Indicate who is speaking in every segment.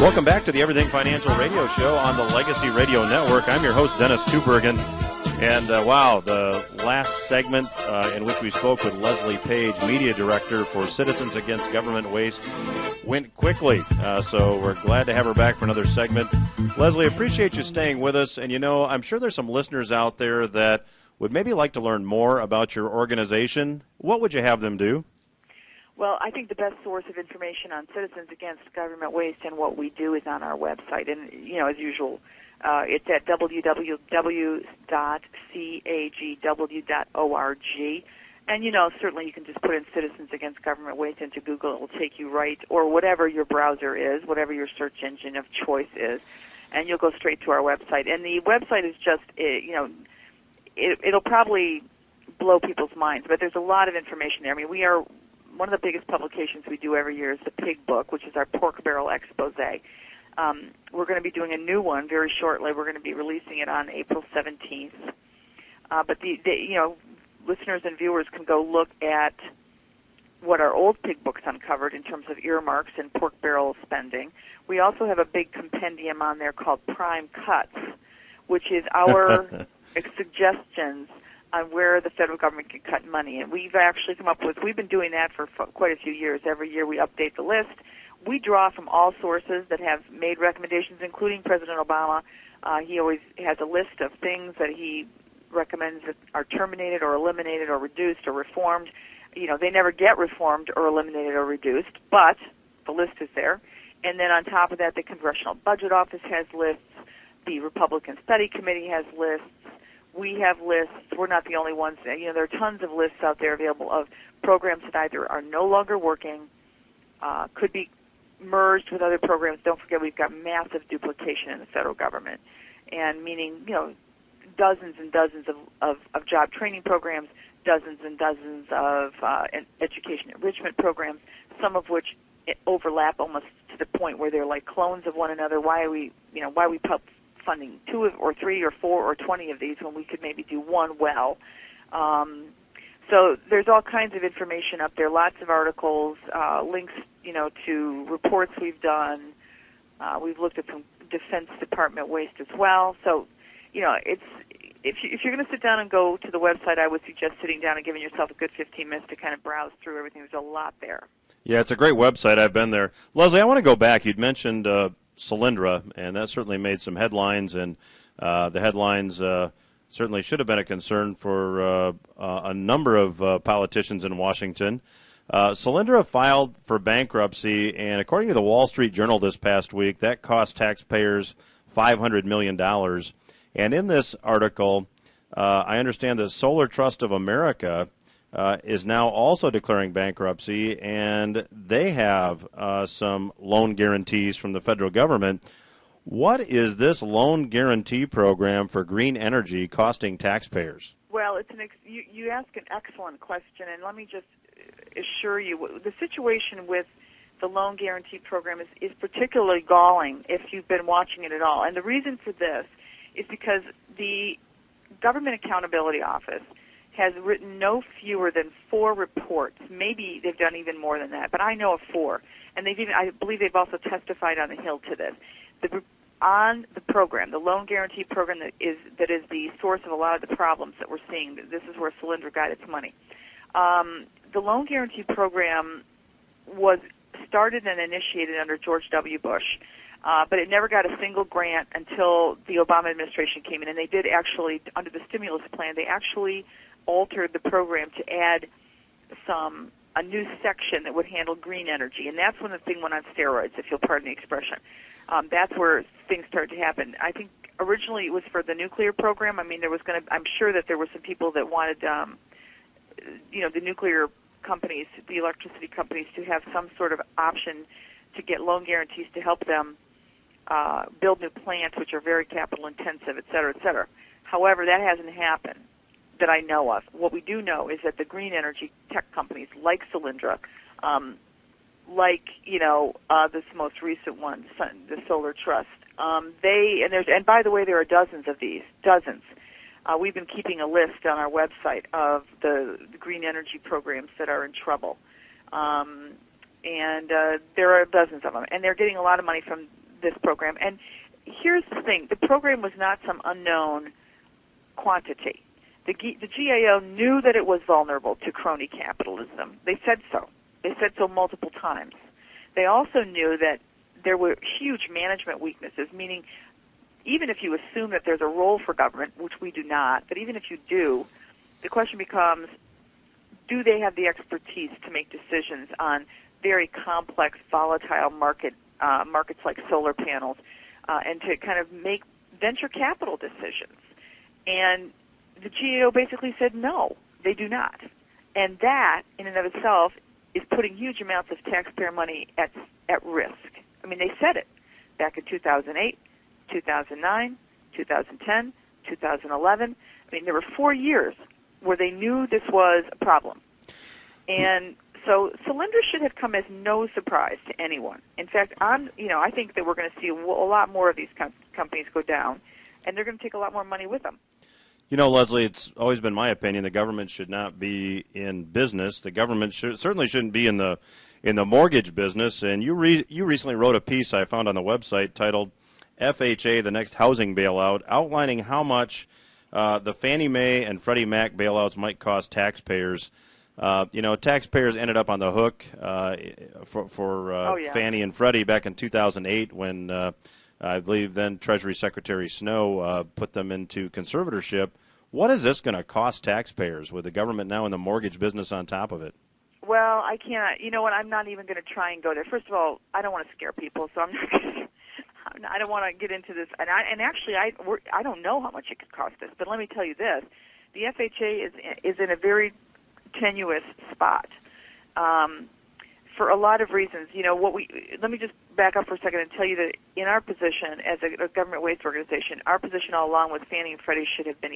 Speaker 1: Welcome back to the Everything Financial Radio Show on the Legacy Radio Network. I'm your host, Dennis Tubbergen. And wow, the last segment in which we spoke with Leslie Paige, Media Director for Citizens Against Government Waste, went quickly. So we're glad to have her back for another segment. Leslie, appreciate you staying with us. And, you know, I'm sure there's some listeners out there that would maybe like to learn more about your organization. What would you have them do?
Speaker 2: Well, I think the best source of information on Citizens Against Government Waste and what we do is on our website. And, you know, as usual, it's at www.cagw.org. And, you know, certainly you can just put in Citizens Against Government Waste into Google. It will take you right, or whatever your browser is, whatever your search engine of choice is, and you'll go straight to our website. And the website is just, you know, it'll probably blow people's minds, but there's a lot of information there. I mean, we are one of the biggest publications we do every year is the Pig Book, which is our pork barrel expose. We're going to be doing a new one very shortly. We're going to be releasing it on April 17th. But you know, listeners and viewers can go look at what our old Pig Books uncovered in terms of earmarks and pork barrel spending. We also have a big compendium on there called Prime Cuts, which is our suggestions on where the federal government can cut money. And we've actually come up with, we've been doing that for quite a few years. Every year we update the list. We draw from all sources that have made recommendations, including President Obama. He always has a list of things that he recommends that are terminated or eliminated or reduced or reformed. You know, they never get reformed or eliminated or reduced, but the list is there. And then on top of that, the Congressional Budget Office has lists. The Republican Study Committee has lists. We have lists. We're not the only ones. You know, there are tons of lists out there available of programs that either are no longer working, could be merged with other programs. Don't forget, we've got massive duplication in the federal government, and meaning, you know, dozens and dozens of job training programs, dozens and dozens of education enrichment programs, some of which overlap almost to the point where they're like clones of one another. Why are we funding 2 or 3 or 4 or 20 of these when we could maybe do one well? So there's all kinds of information up there, lots of articles, links, you know, to reports we've done. We've looked at some Defense Department waste as well. So, you know, if you're going to sit down and go to the website, I would suggest sitting down and giving yourself a good 15 minutes to kind of browse through everything. There's a lot there.
Speaker 1: Yeah, it's a great website. I've been there. Leslie, I want to go back. You'd mentioned Solyndra, and that certainly made some headlines, and the headlines certainly should have been a concern for a number of politicians in Washington. Solyndra filed for bankruptcy, and according to the Wall Street Journal this past week, that cost taxpayers $500 million. And in this article, I understand that Solar Trust of America is now also declaring bankruptcy, and they have some loan guarantees from the federal government. What is this loan guarantee program for green energy costing taxpayers?
Speaker 2: Well, it's you ask an excellent question, and let me just assure you, the situation with the loan guarantee program is particularly galling if you've been watching it at all. And the reason for this is because the Government Accountability Office has written no fewer than 4 reports. Maybe they've done even more than that, but I know of 4. And I believe they've also testified on the Hill to this. On the program, the loan guarantee program that is the source of a lot of the problems that we're seeing. This is where Solyndra got its money. The loan guarantee program was started and initiated under George W. Bush, but it never got a single grant until the Obama administration came in. And they did actually, under the stimulus plan, they actually altered the program to add a new section that would handle green energy. And that's when the thing went on steroids, if you'll pardon the expression. That's where things started to happen. I think originally it was for the nuclear program. I mean, I'm sure that there were some people that wanted, the nuclear companies, the electricity companies, to have some sort of option to get loan guarantees to help them build new plants, which are very capital intensive, et cetera, et cetera. However, that hasn't happened that I know of. What we do know is that the green energy tech companies like Solyndra, this most recent one, the Solar Trust, and by the way, there are dozens of these, dozens. We've been keeping a list on our website of the green energy programs that are in trouble, and there are dozens of them, and they're getting a lot of money from this program. And here's the thing. The program was not some unknown quantity. The GAO knew that it was vulnerable to crony capitalism. They said so. They said so multiple times. They also knew that there were huge management weaknesses, meaning even if you assume that there's a role for government, which we do not, but even if you do, the question becomes, do they have the expertise to make decisions on very complex, volatile markets like solar panels, and to kind of make venture capital decisions? And the GAO basically said no, they do not. And that, in and of itself, is putting huge amounts of taxpayer money at risk. I mean, they said it back in 2008, 2009, 2010, 2011. I mean, there were 4 years where they knew this was a problem. And so Solyndra should have come as no surprise to anyone. In fact, I think that we're going to see a lot more of these companies go down, and they're going to take a lot more money with them.
Speaker 1: You know, Leslie, it's always been my opinion the government should not be in business. The government certainly shouldn't be in the mortgage business. And you recently wrote a piece I found on the website titled FHA, the Next Housing Bailout, outlining how much the Fannie Mae and Freddie Mac bailouts might cost taxpayers. Taxpayers ended up on the hook for Fannie and Freddie back in 2008 when I believe then Treasury Secretary Snow put them into conservatorship. What is this going to cost taxpayers with the government now in the mortgage business on top of it?
Speaker 2: Well, I can't. You know what? I'm not even going to try and go there. First of all, I don't want to scare people, so I'm not going to. I don't want to get into this. And actually, I don't know how much it could cost us. But let me tell you this: the FHA is in a very tenuous spot for a lot of reasons. Let me just back up for a second and tell you that in our position as a government waste organization, our position all along with Fannie and Freddie should have been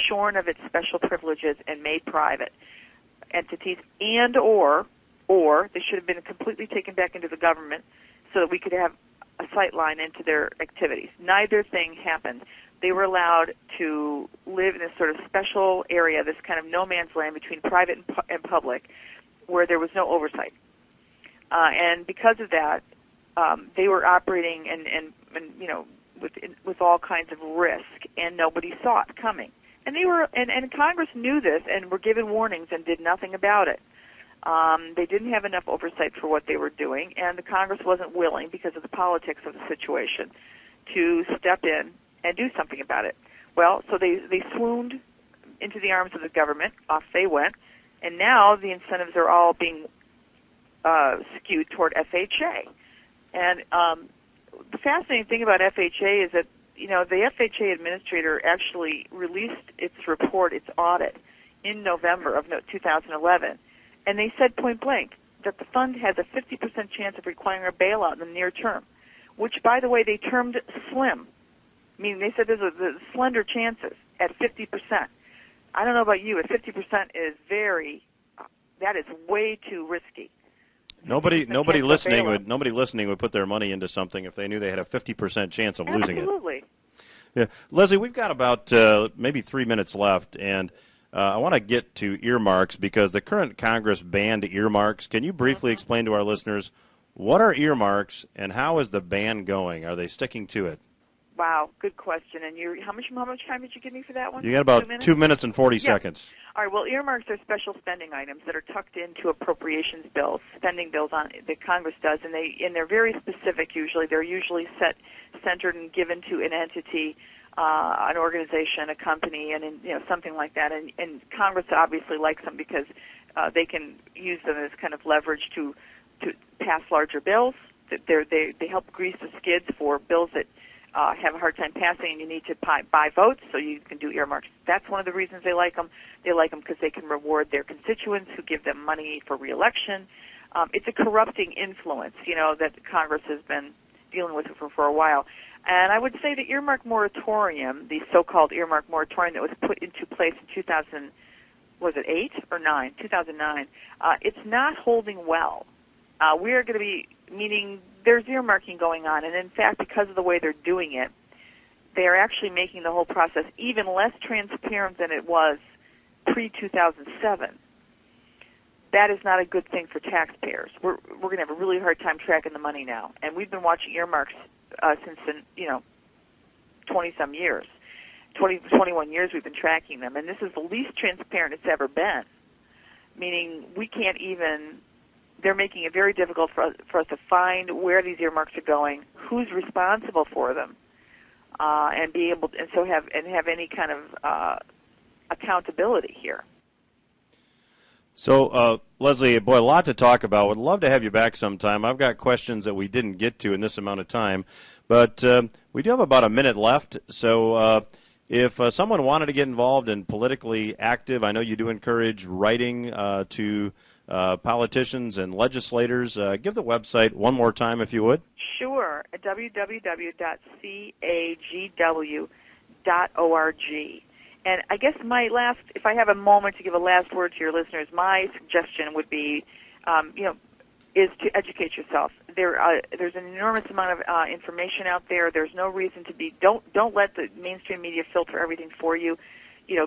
Speaker 2: shorn of its special privileges and made private entities, and or they should have been completely taken back into the government so that we could have a sight line into their activities. Neither thing happened. They were allowed to live in this sort of special area, this kind of no man's land between private and public, where there was no oversight. And because of that, they were operating and with all kinds of risk, and nobody saw it coming. And and Congress knew this and were given warnings and did nothing about it. They didn't have enough oversight for what they were doing, and the Congress wasn't willing, because of the politics of the situation, to step in and do something about it. Well, so they swooned into the arms of the government. Off they went, and now the incentives are all being skewed toward FHA. And the fascinating thing about FHA is that the FHA administrator actually released its report, its audit, in November of 2011, and they said point blank that the fund has a 50% chance of requiring a bailout in the near term, which, by the way, they termed slim. Meaning they said there's a slender chances at 50%. I don't know about you, but 50% is that is way too risky.
Speaker 1: Nobody listening would put their money into something if they knew they had a 50% chance of losing it.
Speaker 2: Absolutely.
Speaker 1: Yeah, Leslie, we've got about maybe 3 minutes left, and I want to get to earmarks because the current Congress banned earmarks. Can you briefly explain to our listeners what are earmarks and how is the ban going? Are they sticking to it?
Speaker 2: Wow, good question. And how much time did you give me for that one?
Speaker 1: You got about 2 minutes and 40 seconds.
Speaker 2: All right. Well, earmarks are special spending items that are tucked into appropriations bills, spending bills that Congress does, and they're very specific. Usually, they're usually centered and given to an entity, an organization, a company, and something like that. And Congress obviously likes them because they can use them as kind of leverage to pass larger bills. They help grease the skids for bills that have a hard time passing, and you need to buy votes, so you can do earmarks. That's one of the reasons they like them. They like them because they can reward their constituents who give them money for re-election. It's a corrupting influence, that Congress has been dealing with for a while. And I would say the earmark moratorium, the so-called earmark moratorium that was put into place in 2009, it's not holding well. We are going to be, meaning there's earmarking going on, and in fact, because of the way they're doing it, they are actually making the whole process even less transparent than it was pre-2007. that is not a good thing for taxpayers. We're going to have a really hard time tracking the money now, and we've been watching earmarks since 20-some years. 21 years we've been tracking them, and this is the least transparent it's ever been, meaning we can't even, they're making it very difficult for us to find where these earmarks are going, who's responsible for them, and be able to, have any kind of accountability here.
Speaker 1: So, Leslie, boy, a lot to talk about. Would love to have you back sometime. I've got questions that we didn't get to in this amount of time, but we do have about a minute left. So if someone wanted to get involved and politically active, I know you do encourage writing to politicians and legislators. Give the website one more time, if you would.
Speaker 2: Sure, at www.cagw.org. And I guess if I have a moment to give a last word to your listeners, my suggestion would be, is to educate yourself. There's an enormous amount of information out there. There's no reason to be. Don't let the mainstream media filter everything for you.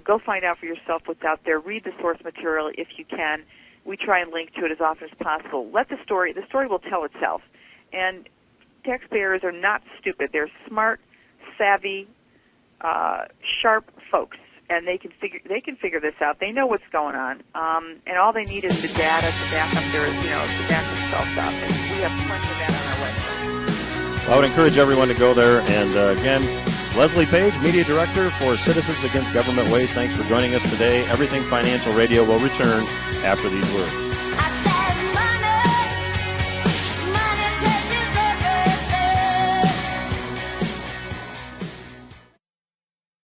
Speaker 2: Go find out for yourself what's out there. Read the source material if you can. We try and link to it as often as possible. The story will tell itself. And taxpayers are not stupid. They're smart, savvy, sharp folks, and they can figure this out. They know what's going on, and all they need is the data to back up their, to back themselves up. And we have plenty of that on our website.
Speaker 1: I would encourage everyone to go there. And again, Leslie Paige, Media Director for Citizens Against Government Waste. Thanks for joining us today. Everything Financial Radio will return after these words.